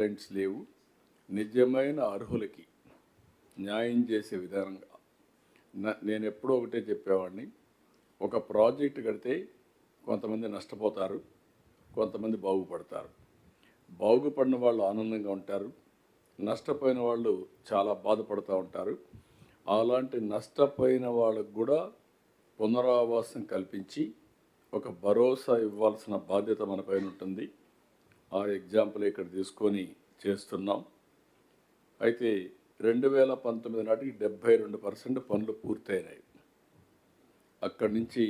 Complaints లేవు. నిజమైన అర్హులకి న్యాయం చేసే విధానంగా నేను ఎప్పుడూ ఒకటే చెప్పేవాడిని. ఒక ప్రాజెక్ట్ కడితే కొంతమంది నష్టపోతారు, కొంతమంది బాగుపడతారు. బాగుపడిన వాళ్ళు ఆనందంగా ఉంటారు, నష్టపోయిన వాళ్ళు చాలా బాధపడుతూ ఉంటారు. అలాంటి నష్టపోయిన వాళ్ళకు కూడా పునరావాసం కల్పించి ఒక భరోసా ఇవ్వాల్సిన బాధ్యత మన పైన ఉంటుంది. ఆ ఎగ్జాంపుల్ ఇక్కడ తీసుకొని చేస్తున్నాం. అయితే 2019 నాటికి 72% పనులు పూర్తయినాయి. అక్కడి నుంచి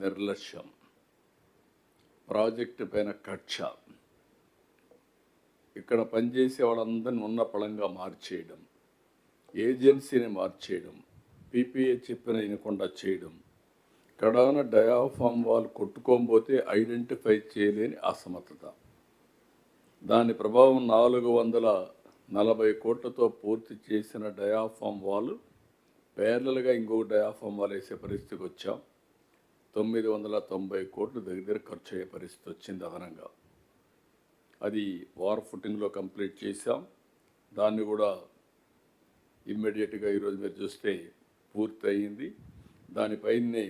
నిర్లక్ష్యం, ప్రాజెక్టు పైన కక్ష, ఇక్కడ పనిచేసే వాళ్ళందరినీ ఉన్న పళంగా మార్చేయడం, ఏజెన్సీని మార్చేయడం, పీపీఏ చెప్పిన వినకుండా చేయడం, కడాన డయాఫామ్ వాళ్ళు కొట్టుకోకపోతే ఐడెంటిఫై చేయలేని అసమర్థత. దాని ప్రభావం 440 కోట్లతో పూర్తి చేసిన డయాఫామ్ వాల్ పేర్లలుగా ఇంకొక డయాఫామ్ వాల్ వేసే పరిస్థితికి వచ్చాం. 990 కోట్లు దగ్గర ఖర్చు అయ్యే పరిస్థితి వచ్చింది అదనంగా. అది వార్ ఫుటింగ్లో కంప్లీట్ చేశాం. దాన్ని కూడా ఇమ్మీడియట్గా ఈరోజు మీరు చూస్తే పూర్తి అయ్యింది. దానిపైనే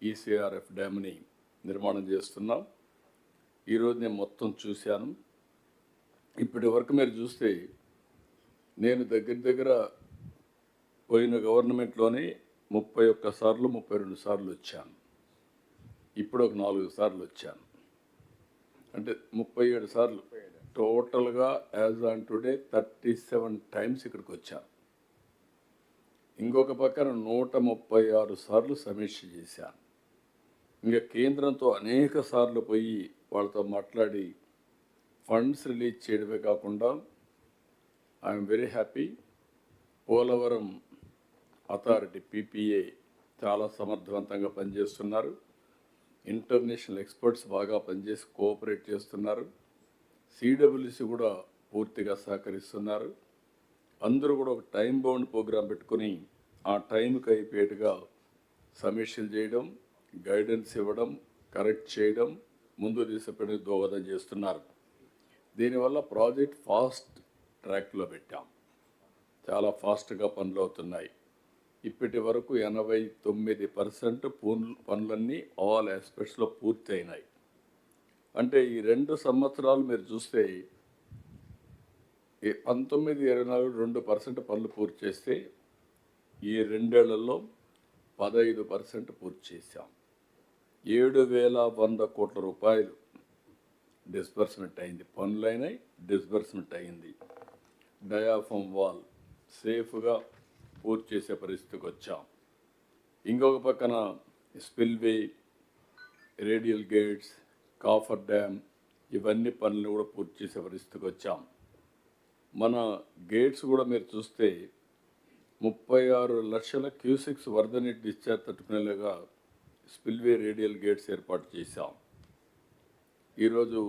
ఈసీఆర్ఎఫ్ డ్యామ్ని నిర్మాణం చేస్తున్నాం. ఈరోజు నేను మొత్తం చూశాను. ఇప్పటి వరకు మీరు చూస్తే నేను దగ్గర పోయిన గవర్నమెంట్లోనే 31 సార్లు 32 సార్లు వచ్చాను. ఇప్పుడు ఒక 4 సార్లు వచ్చాను, అంటే 37 సార్లు టోటల్గా. యాజ్ ఆన్ టుడే 37 టైమ్స్ ఇక్కడికి వచ్చాను. ఇంకొక పక్కన 136 సార్లు సమీక్ష చేశాను. ఇంకా కేంద్రంతో అనేక సార్లు పోయి వాళ్ళతో మాట్లాడి ఫండ్స్ రిలీజ్ చేయడమే కాకుండా I'm very happy. Polavaram authority PPA చాలా సమర్థవంతంగా పనిచేస్తున్నారు. ఇంటర్నేషనల్ ఎక్స్పర్ట్స్ బాగా పనిచేసి కోఆపరేట్ చేస్తున్నారు. సిడబ్ల్యూసి కూడా పూర్తిగా సహకరిస్తున్నారు. అందరూ కూడా ఒక టైం బౌండ్ ప్రోగ్రాం పెట్టుకుని ఆ టైంకి అయిపోయేట్టుగా సమీక్షలు చేయడం, గైడెన్స్ ఇవ్వడం, కరెక్ట్ చేయడం, ముందు తీసుకెళ్ళడానికి దోహదం చేస్తున్నారు. దీనివల్ల ప్రాజెక్ట్ ఫాస్ట్ ట్రాక్లో పెట్టాం. చాలా ఫాస్ట్గా పనులు అవుతున్నాయి. ఇప్పటి వరకు 89% పనులన్నీ ఆల్ ఆస్పెక్ట్స్లో పూర్తి అయినాయి. అంటే ఈ 2 సంవత్సరాలు మీరు చూస్తే 19-24 2% పనులు పూర్తి చేస్తే ఈ 2 ఏళ్లలో 15% పూర్తి చేశాం. 7,100 కోట్ల రూపాయలు డిస్బర్స్మెంట్ అయింది. పనులైనాయి, డిస్బర్స్మెంట్ అయింది. డయాఫామ్ వాల్ సేఫ్గా పూర్తి చేసే పరిస్థితికి వచ్చాం. ఇంకొక పక్కన spillway, radial gates, coffer dam, ఇవన్నీ పనులు కూడా పూర్తి చేసే పరిస్థితికి వచ్చాం. మన గేట్స్ కూడా మీరు చూస్తే 36 లక్షల క్యూసెక్స్ వరద నీటి డిశ్చార్జ్ తట్టుకునేలాగా స్పిల్వే రేడియల్ గేట్స్ ఏర్పాటు చేశాం. ఈరోజు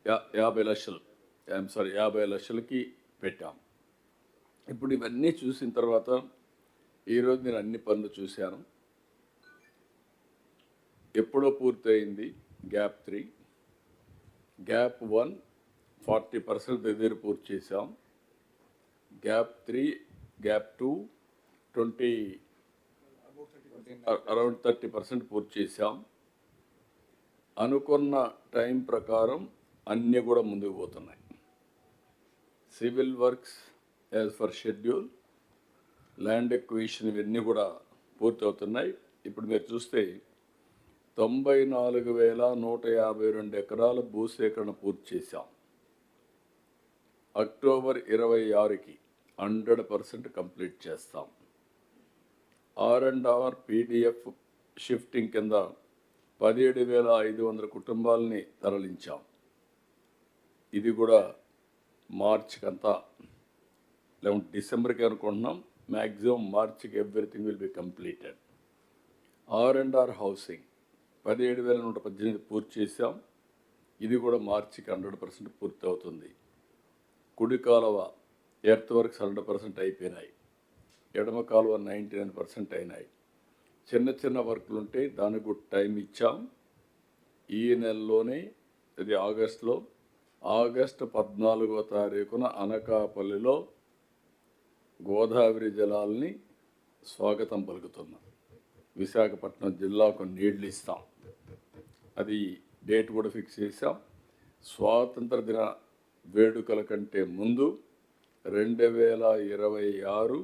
50 లక్షలకి పెట్టాం. ఇప్పుడు ఇవన్నీ చూసిన తర్వాత ఈరోజు నేను అన్ని పనులు చూశాను. ఎప్పుడో పూర్తయింది గ్యాప్ 3, గ్యాప్ 1 40% దగ్గర పూర్తి చేశాం. గ్యాప్ 3, గ్యాప్ 2 అరౌండ్ 30% పూర్తి చేశాం. అనుకున్న టైం ప్రకారం అన్నీ కూడా ముందుకు పోతున్నాయి. Civil works as for schedule, land acquisition ఇవన్నీ కూడా పూర్తి అవుతున్నాయి. ఇప్పుడు మీరు చూస్తే 94,152 ఎకరాల భూసేకరణ పూర్తి చేశాం. అక్టోబర్ 26కి 100% కంప్లీట్ చేస్తాం. R&R పీడిఎఫ్ షిఫ్టింగ్ కింద 17,500 కుటుంబాలని తరలించాం. ఇది కూడా మార్చికంతా, లేకుంటే డిసెంబర్కి అనుకుంటున్నాం. మ్యాక్సిమం మార్చికి everything will be completed. R&R housing 17,118 పూర్తి చేశాం. ఇది కూడా మార్చికి 100% పూర్తి అవుతుంది. కుడి కాలువ ఎర్త్ వర్క్స్ 100% అయిపోయినాయి. ఎడమ కాలువ 99% అయినాయి. చిన్న వర్క్లు ఉంటే దానికి కూడా టైం ఇచ్చాం. ఈ నెలలోనే, ఇది ఆగస్టులో ఆగస్టు 14వ తారీఖున అనకాపల్లిలో గోదావరి జలాల్ని స్వాగతం పలుకుతున్నాం. విశాఖపట్నం జిల్లాకు నీళ్లు ఇస్తాం. అది డేట్ కూడా ఫిక్స్ చేశాం. స్వాతంత్ర దిన వేడుకల కంటే ముందు 2026